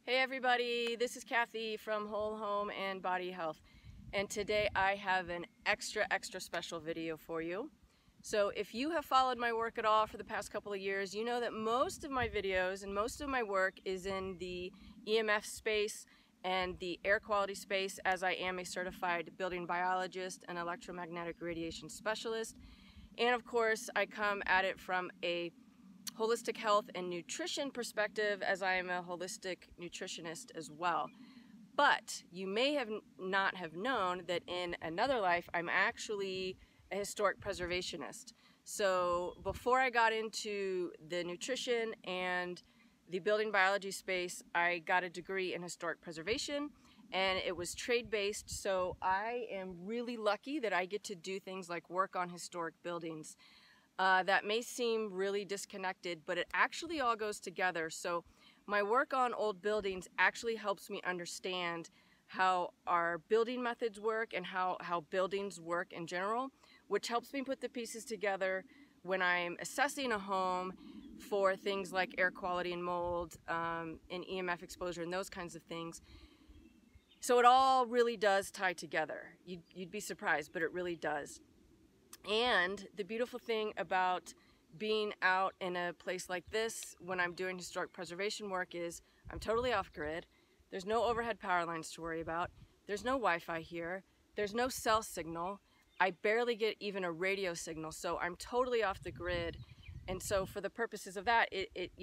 Hey everybody, this is Cathy from Whole Home and Body Health, and today I have an extra special video for you. So if you have followed my work at all for the past couple of years, you know that most of my videos and most of my work is in the EMF space and the air quality space, as I am a certified building biologist and electromagnetic radiation specialist. And of course, I come at it from a holistic health and nutrition perspective, as I am a holistic nutritionist as well. But you may have not have known that in another life, I'm actually a historic preservationist. So before I got into the nutrition and the building biology space, I got a degree in historic preservation, and it was trade-based. So I am really lucky that I get to do things like work on historic buildings. That may seem really disconnected, but it actually all goes together. So my work on old buildings actually helps me understand how our building methods work and how buildings work in general, which helps me put the pieces together when I'm assessing a home for things like air quality and mold, and EMF exposure and those kinds of things. So it all really does tie together. You'd be surprised, but it really does. And the beautiful thing about being out in a place like this when I'm doing historic preservation work is I'm totally off grid. There's no overhead power lines to worry about. There's no Wi-Fi here. There's no cell signal. I barely get even a radio signal, so I'm totally off the grid. And so for the purposes of that,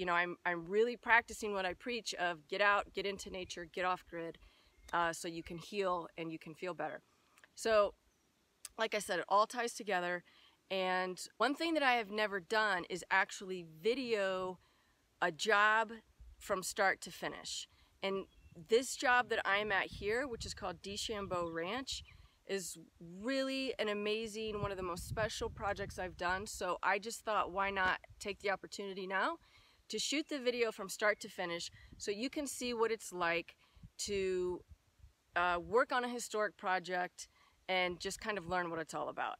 I'm really practicing what I preach of get out, get into nature, get off grid, so you can heal and you can feel better. So like I said, it all ties together. And one thing that I have never done is actually video a job from start to finish. And this job that I'm at here, which is called DeChambeau Ranch, is really an amazing, one of the most special projects I've done. So I just thought, why not take the opportunity now to shoot the video from start to finish so you can see what it's like to work on a historic project and just kind of learn what it's all about.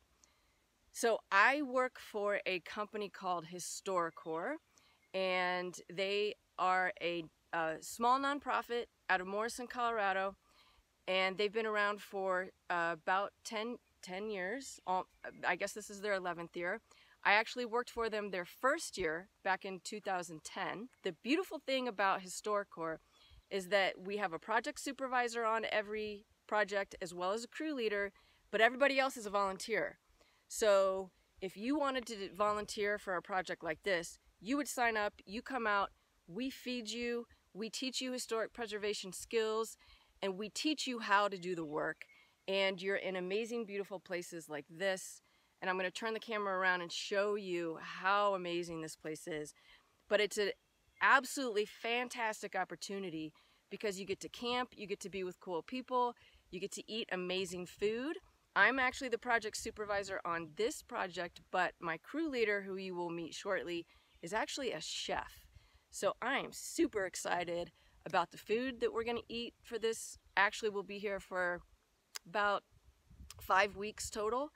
So I work for a company called HistoriCorps, and they are a small nonprofit out of Morrison, Colorado, and they've been around for about 10 years. I guess this is their 11th year. I actually worked for them their first year back in 2010. The beautiful thing about HistoriCorps is that we have a project supervisor on every project as well as a crew leader, but everybody else is a volunteer. So if you wanted to volunteer for a project like this, you would sign up, you come out, we feed you, we teach you historic preservation skills, and we teach you how to do the work. And you're in amazing, beautiful places like this. And I'm going to turn the camera around and show you how amazing this place is. But it's an absolutely fantastic opportunity because you get to camp, you get to be with cool people, you get to eat amazing food. I'm actually the project supervisor on this project, but my crew leader, who you will meet shortly, is actually a chef. So I am super excited about the food that we're going to eat for this. Actually, we'll be here for about 5 weeks total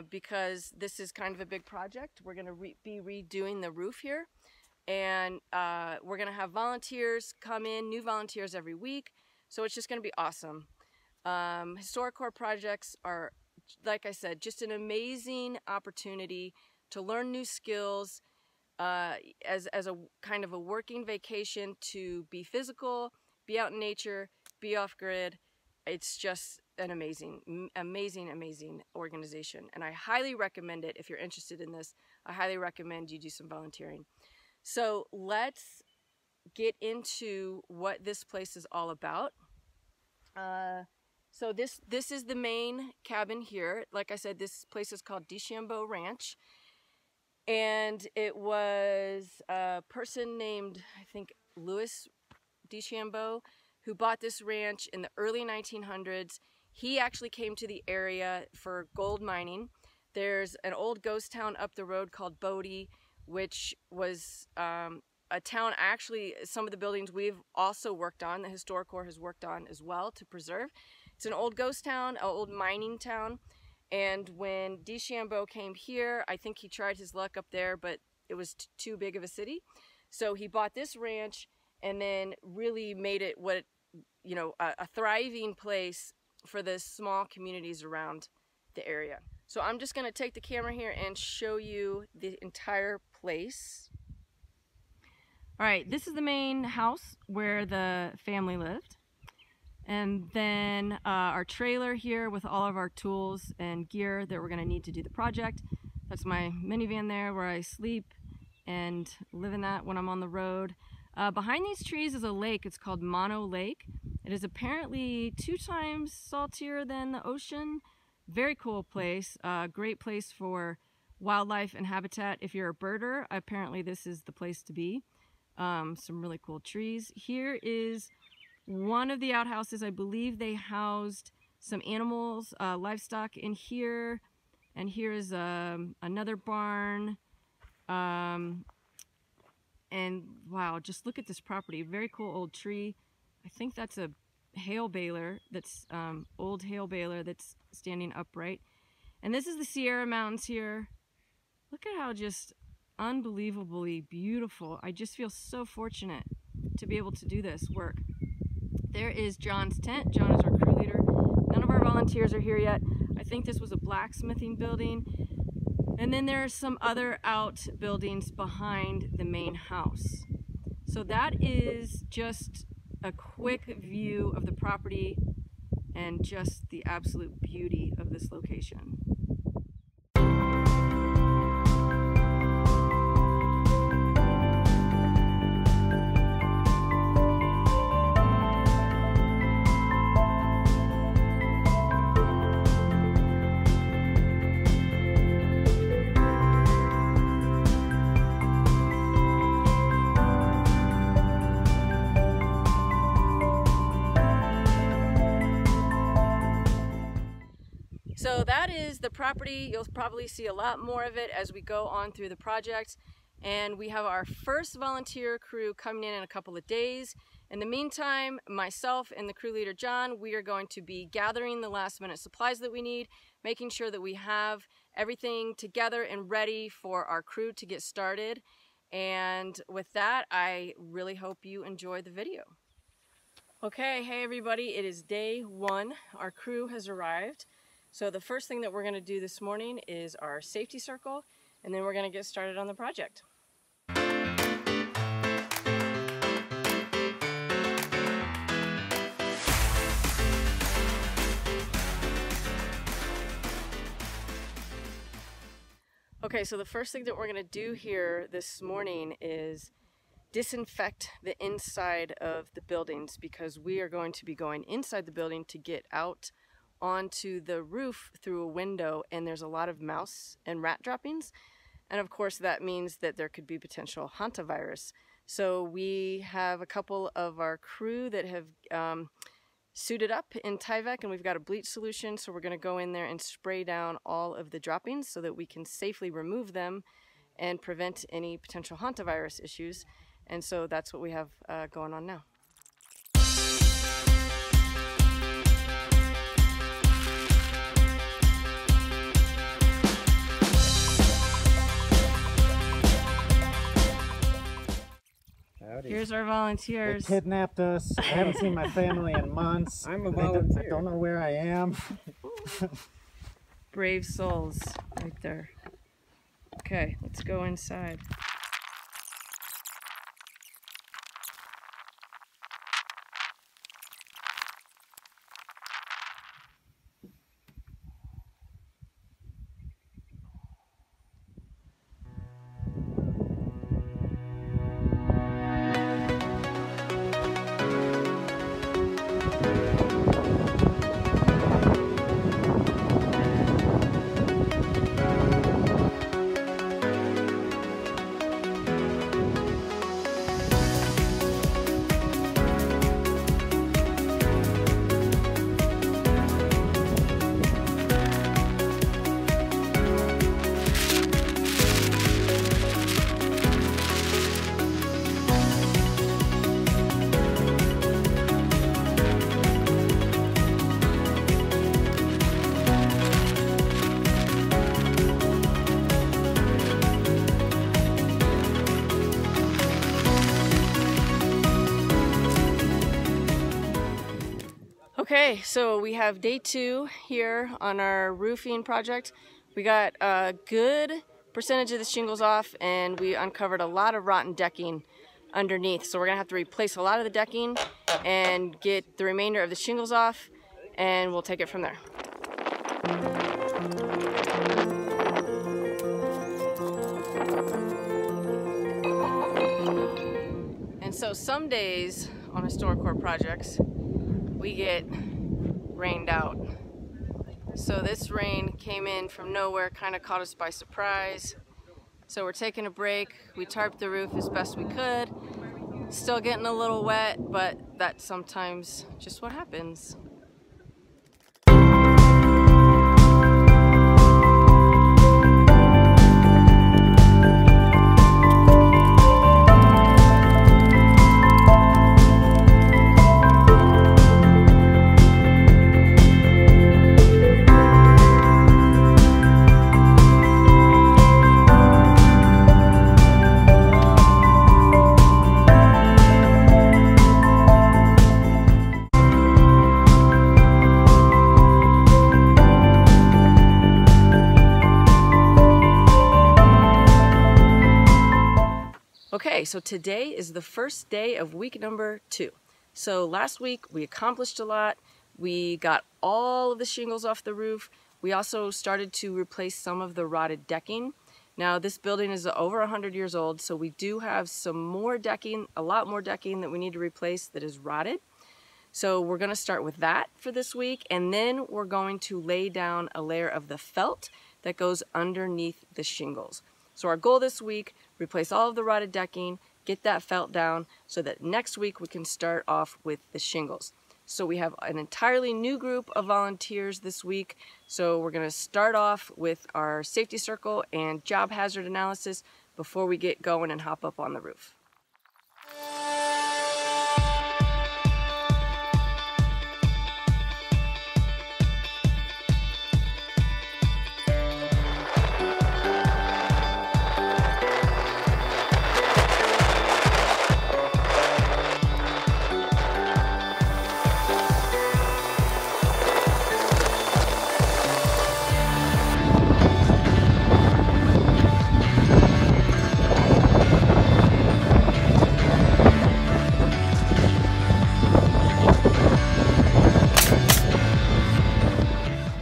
because this is kind of a big project. We're going to be redoing the roof here. And we're going to have volunteers come in, new volunteers every week. So it's just going to be awesome. HistoriCorps projects are, like I said, just an amazing opportunity to learn new skills as a kind of a working vacation, to be physical, be out in nature, be off grid. It's just an amazing organization. And I highly recommend it. If you're interested in this, I highly recommend you do some volunteering. So let's get into what this place is all about. So this is the main cabin here. Like I said, this place is called DeChambeau Ranch. And it was a person named, I think, Louis DeChambeau, who bought this ranch in the early 1900s. He actually came to the area for gold mining. There's an old ghost town up the road called Bodie, which was a town, actually, some of the buildings we've also worked on, the HistoriCorps has worked on as well to preserve. It's an old ghost town, an old mining town, and when DeChambeau came here, I think he tried his luck up there, but it was too big of a city. So he bought this ranch and then really made it what, you know, a thriving place for the small communities around the area. So I'm just gonna take the camera here and show you the entire place. All right, this is the main house where the family lived. And then our trailer here with all of our tools and gear that we're gonna need to do the project. That's my minivan there where I sleep and live in that when I'm on the road. Behind these trees is a lake. It's called Mono Lake. It is apparently 2 times saltier than the ocean. Very cool place. Great place for wildlife and habitat. If you're a birder, apparently this is the place to be. Some really cool trees. Here is one of the outhouses. I believe they housed some animals, livestock in here. And here's another barn. And wow, just look at this property. Very cool old tree. I think that's a hail baler, that's old hail baler that's standing upright. And this is the Sierra Mountains here. Look at how just unbelievably beautiful. I just feel so fortunate to be able to do this work. There is John's tent. John is our crew leader. None of our volunteers are here yet. I think this was a blacksmithing building. And then there are some other outbuildings behind the main house. So that is just a quick view of the property and just the absolute beauty of this location. So that is the property. You'll probably see a lot more of it as we go on through the project. And we have our first volunteer crew coming in a couple of days. In the meantime, myself and the crew leader, John, we are going to be gathering the last minute supplies that we need, making sure that we have everything together and ready for our crew to get started. And with that, I really hope you enjoy the video. Okay, hey everybody, it is day 1. Our crew has arrived. So the first thing that we're going to do this morning is our safety circle, and then we're going to get started on the project. Okay, so the first thing that we're going to do here this morning is disinfect the inside of the buildings, because we are going to be going inside the building to get out onto the roof through a window, and there's a lot of mouse and rat droppings, and of course that means that there could be potential hantavirus. So we have a couple of our crew that have suited up in Tyvek, and we've got a bleach solution, so we're going to go in there and spray down all of the droppings so that we can safely remove them and prevent any potential hantavirus issues. And so that's what we have going on now. Howdy. Here's our volunteers. They kidnapped us. I haven't seen my family in months. I'm a volunteer. I don't know where I am. Brave souls right there. Okay, let's go inside. Okay, so we have day 2 here on our roofing project. We got a good percentage of the shingles off, and we uncovered a lot of rotten decking underneath. So we're gonna have to replace a lot of the decking and get the remainder of the shingles off, and we'll take it from there. And so some days on HistoriCorps projects, we get rained out. So this rain came in from nowhere, kind of caught us by surprise. So we're taking a break. We tarped the roof as best we could. Still getting a little wet, but that's sometimes just what happens. Okay, so today is the first day of week number 2. So last week we accomplished a lot. We got all of the shingles off the roof. We also started to replace some of the rotted decking. Now this building is over 100 years old, so we do have some more decking, a lot more decking that we need to replace that is rotted. So we're going to start with that for this week, and then we're going to lay down a layer of the felt that goes underneath the shingles. So our goal this week, replace all of the rotted decking, get that felt down so that next week we can start off with the shingles. So we have an entirely new group of volunteers this week. So we're going to start off with our safety circle and job hazard analysis before we get going and hop up on the roof.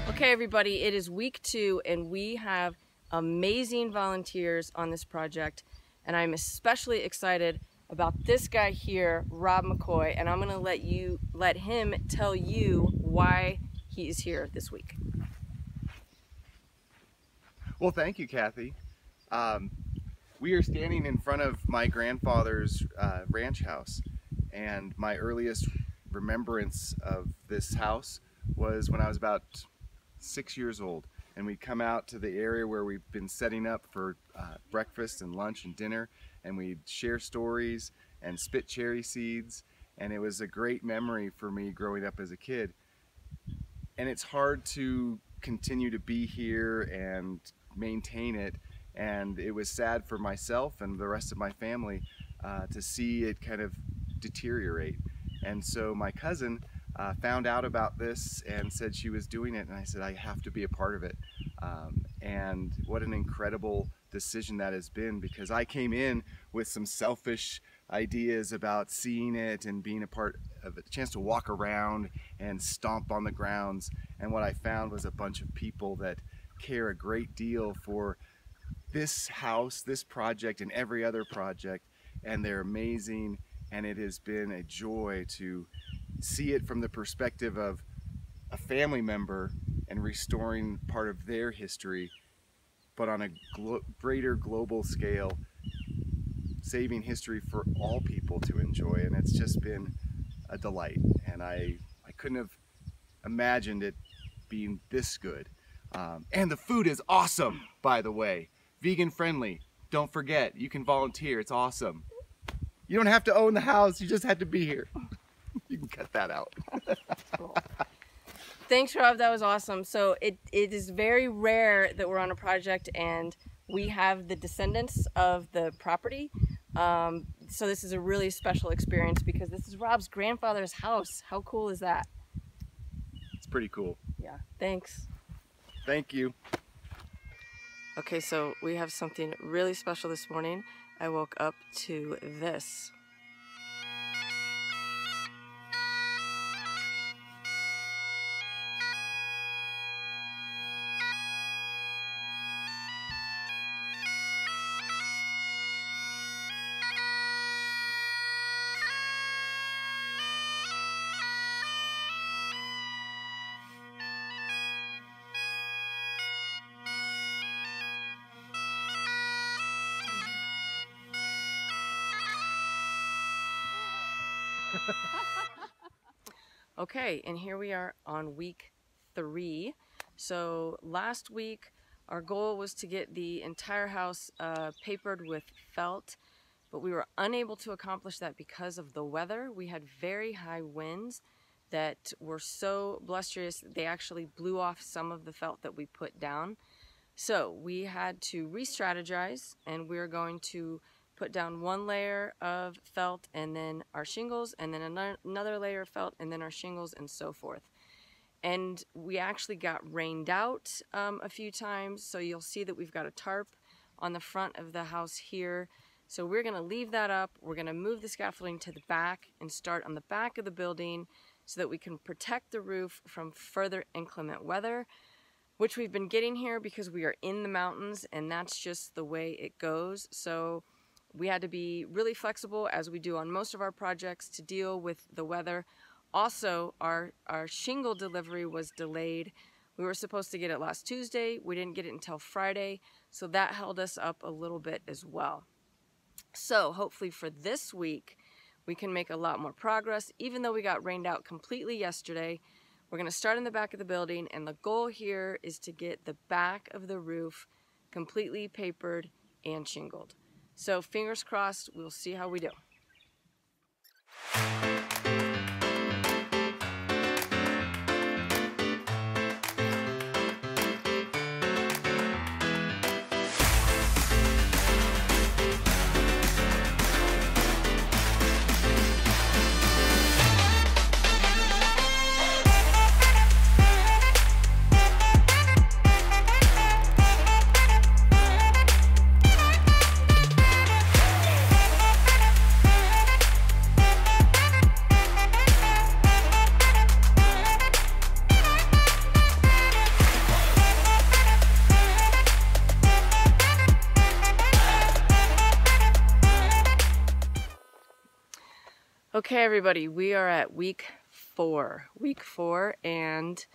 Okay, everybody, it is week 2 and we have amazing volunteers on this project, and I'm especially excited about this guy here, Rob McCoy, and I'm going to let him tell you why he is here this week. Well, thank you, Kathy. We are standing in front of my grandfather's ranch house, and my earliest remembrance of this house was when I was about 6 years old, and we'd come out to the area where we've been setting up for breakfast and lunch and dinner, and we'd share stories and spit cherry seeds, and it was a great memory for me growing up as a kid. And it's hard to continue to be here and maintain it, and it was sad for myself and the rest of my family to see it kind of deteriorate. And so my cousin found out about this and said she was doing it, and I said I have to be a part of it. And what an incredible decision that has been, because I came in with some selfish ideas about seeing it and being a part of it, a chance to walk around and stomp on the grounds, and what I found was a bunch of people that care a great deal for this house, this project, and every other project, and they're amazing, and it has been a joy to see it from the perspective of a family member and restoring part of their history, but on a greater global scale, saving history for all people to enjoy. And it's just been a delight, and I couldn't have imagined it being this good. And the food is awesome, by the way. Vegan friendly. Don't forget, you can volunteer. It's awesome. You don't have to own the house, you just have to be here. You can cut that out. Cool. Thanks, Rob. That was awesome. So it is very rare that we're on a project and we have the descendants of the property. So this is a really special experience because this is Rob's grandfather's house. How cool is that? It's pretty cool. Yeah, thanks. Thank you. Okay, so we have something really special this morning. I woke up to this. Okay, and here we are on week 3. So last week our goal was to get the entire house papered with felt, but we were unable to accomplish that because of the weather. We had very high winds that were so blusterous they actually blew off some of the felt that we put down. So we had to re-strategize, and we're going to put down one layer of felt and then our shingles, and then another layer of felt and then our shingles, and so forth. And we actually got rained out a few times, so you'll see that we've got a tarp on the front of the house here. So we're going to leave that up. We're going to move the scaffolding to the back and start on the back of the building so that we can protect the roof from further inclement weather, which we've been getting here because we are in the mountains, and that's just the way it goes. So we had to be really flexible, as we do on most of our projects, to deal with the weather. Also, our shingle delivery was delayed. We were supposed to get it last Tuesday. We didn't get it until Friday, so that held us up a little bit as well. So hopefully for this week, we can make a lot more progress. Even though we got rained out completely yesterday, we're going to start in the back of the building, and the goal here is to get the back of the roof completely papered and shingled. So fingers crossed, we'll see how we do. Okay, everybody, we are at week 4, and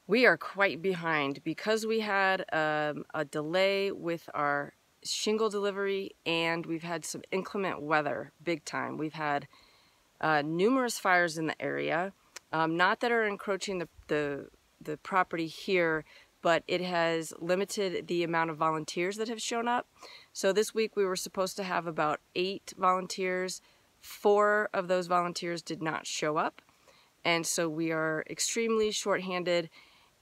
we are quite behind because we had a delay with our shingle delivery, and we've had some inclement weather, big time. We've had numerous fires in the area, not that are encroaching the property here, but it has limited the amount of volunteers that have shown up. So this week we were supposed to have about 8 volunteers. 4 of those volunteers did not show up, and so we are extremely short-handed,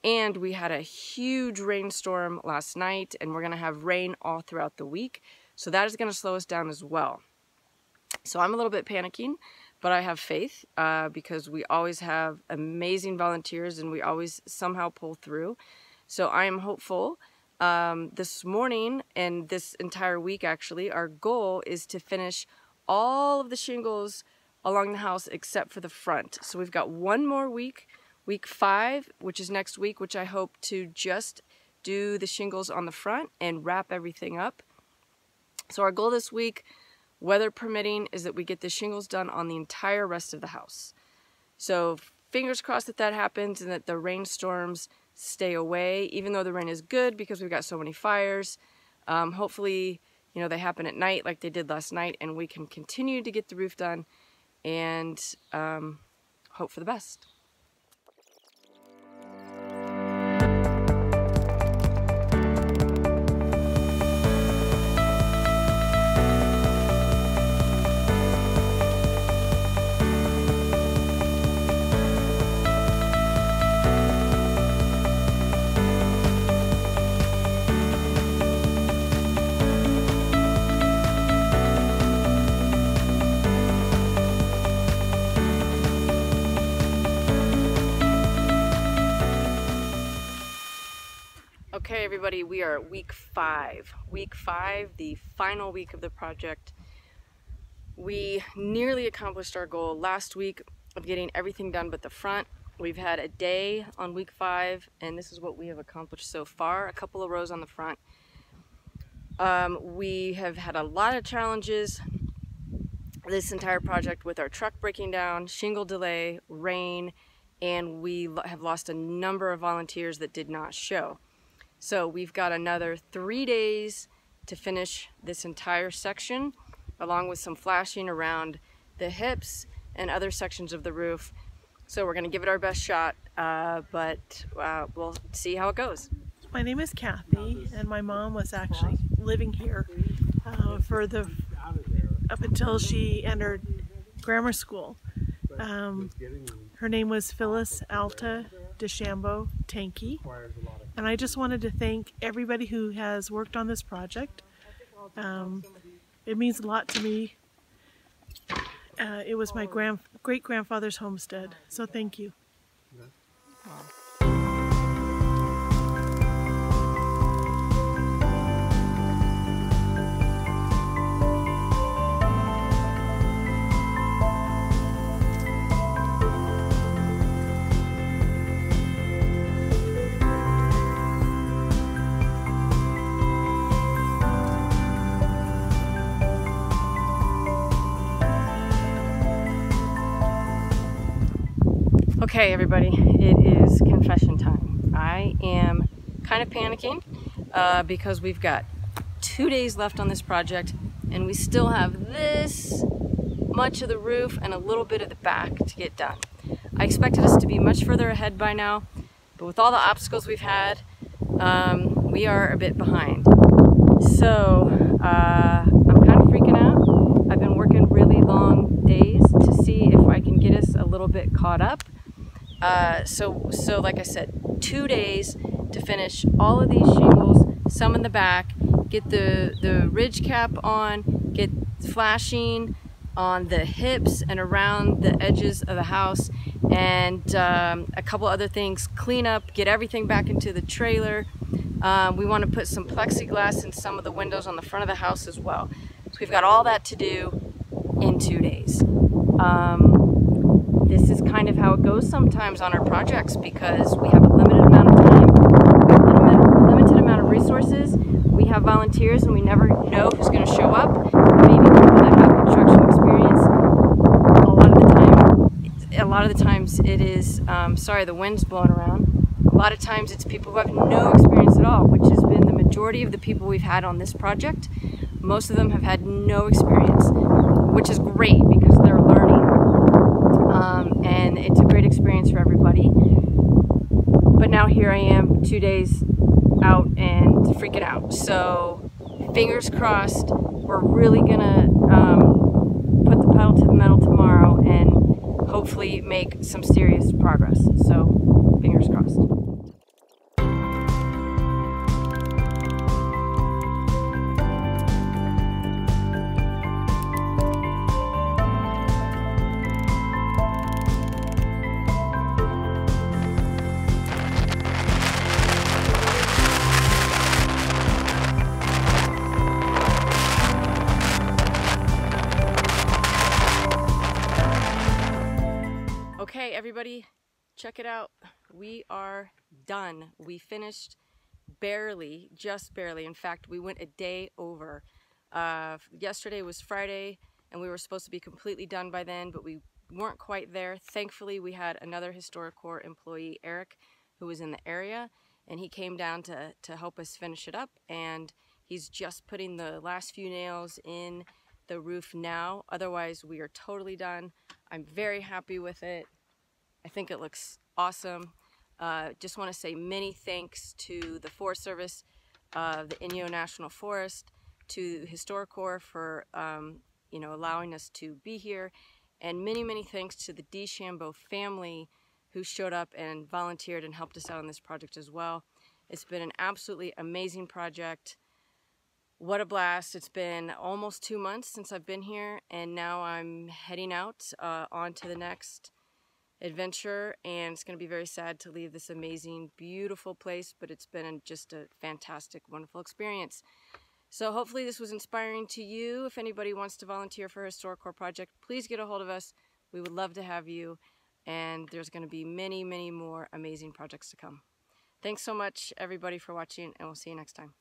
and we had a huge rainstorm last night, and we're going to have rain all throughout the week, so that is going to slow us down as well. So I'm a little bit panicking, but I have faith because we always have amazing volunteers, and we always somehow pull through. So I am hopeful. This morning and this entire week, actually, our goal is to finish all of the shingles along the house except for the front. So we've got one more week, week 5, which is next week, which I hope to just do the shingles on the front and wrap everything up. So our goal this week, weather permitting, is that we get the shingles done on the entire rest of the house. So fingers crossed that that happens and that the rainstorms stay away, even though the rain is good because we've got so many fires. Hopefully, you know, they happen at night like they did last night, and we can continue to get the roof done and hope for the best. Okay, everybody, we are week 5. Week 5, the final week of the project. We nearly accomplished our goal last week of getting everything done but the front. We've had a day on week 5, and this is what we have accomplished so far. A couple of rows on the front. We have had a lot of challenges this entire project with our truck breaking down, shingle delay, rain, and we have lost a number of volunteers that did not show. So we've got another 3 days to finish this entire section, along with some flashing around the hips and other sections of the roof. So we're going to give it our best shot, but we'll see how it goes. My name is Cathy, and my mom was actually living here up until she entered grammar school. Her name was Phyllis Alta DeChambeau Tanky, and I just wanted to thank everybody who has worked on this project. It means a lot to me. It was my great-grandfather's homestead, so thank you. Okay, everybody, it is confession time. I am kind of panicking because we've got 2 days left on this project, and we still have this much of the roof and a little bit of the back to get done. I expected us to be much further ahead by now, but with all the obstacles we've had, we are a bit behind. So I'm kind of freaking out. I've been working really long days to see if I can get us a little bit caught up. So like I said, 2 days to finish all of these shingles, some in the back, get the ridge cap on, get flashing on the hips and around the edges of the house, and a couple other things, clean up, get everything back into the trailer. We want to put some plexiglass in some of the windows on the front of the house as well. So we've got all that to do in 2 days. This is kind of how it goes sometimes on our projects, because we have a limited amount of time, we have a limited amount of resources, we have volunteers, and we never know who's going to show up. Maybe people that have construction experience. A lot of the times it is, sorry, the wind's blowing around. A lot of times it's people who have no experience at all, which has been the majority of the people we've had on this project. Most of them have had no experience, which is great because they're learning. And it's a great experience for everybody. But now here I am 2 days out and freaking out. So fingers crossed, we're really gonna put the pedal to the metal tomorrow and hopefully make some serious progress. So fingers crossed. Okay, everybody, check it out. We are done. We finished barely, just barely. In fact, we went a day over. Yesterday was Friday, and we were supposed to be completely done by then, but we weren't quite there. Thankfully, we had another HistoriCorps employee, Eric, who was in the area, and he came down to help us finish it up, and he's just putting the last few nails in the roof now. Otherwise, we are totally done. I'm very happy with it. I think it looks awesome. Just want to say many thanks to the Forest Service, the Inyo National Forest, to HistoriCorps for allowing us to be here, and many thanks to the DeChambeau family who showed up and volunteered and helped us out on this project as well. It's been an absolutely amazing project. What a blast. It's been almost 2 months since I've been here, and now I'm heading out on to the next adventure, and it's going to be very sad to leave this amazing, beautiful place, but it's been just a fantastic, wonderful experience. So hopefully this was inspiring to you. If anybody wants to volunteer for a HistoriCorps project, please get a hold of us. We would love to have you, and there's going to be many, many more amazing projects to come. Thanks so much, everybody, for watching, and we'll see you next time.